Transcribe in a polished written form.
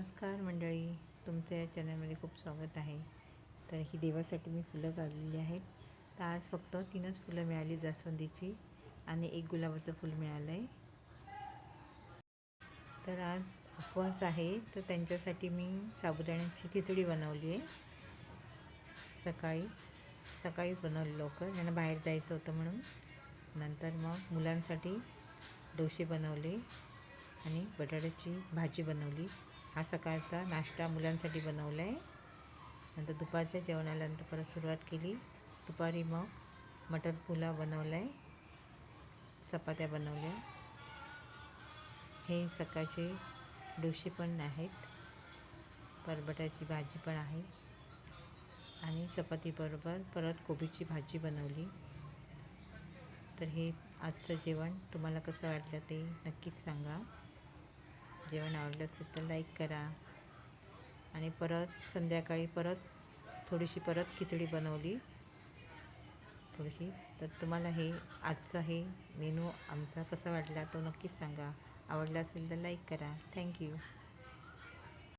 नमस्कार मंडळी, तुमचं या चॅनलमध्ये खूप स्वागत आहे. तर ही देवासाठी मी फुलं काढलेली आहेत. तर आज फक्त 3च फुलं मिळाली, जास्वंदीची आणि एक गुलाबाचं फूल मिळालं आहे. तर आज उपवास आहे, तर त्यांच्यासाठी मी साबुदाण्याची खिचडी बनवली आहे. सकाळी बनवली लवकर, त्यांना बाहेर जायचं होतं म्हणून. नंतर मग मुलांसाठी डोसे बनवले आणि बटाट्याची भाजी बनवली. हा सकाळचा नाश्ता मुलांसाठी बनवला आहे. नंतर दुपारच्या जेवणानंतर परत सुरुवात केली. दुपारी मग मटर पुलाव बनवला आहे, चपात्या बनवल्या. हे सकाळचे डोसे पण आहेत, बटाट्याची भाजी पण आहे आणि चपातीबरोबर परत कोबीची भाजी बनवली. तर हे आजचं जेवण तुम्हाला कसं वाटलं ते नक्कीच सांगा. जेवण आवडलं असेल तर लाईक करा. आणि परत संध्याकाळी थोडीशी खिचडी बनवली थोडीशी. तर तुम्हाला हे आजचा हे मेनू आमचा कसा वाटला तो नक्कीच सांगा. आवडला असेल तर लाईक करा. थँक्यू.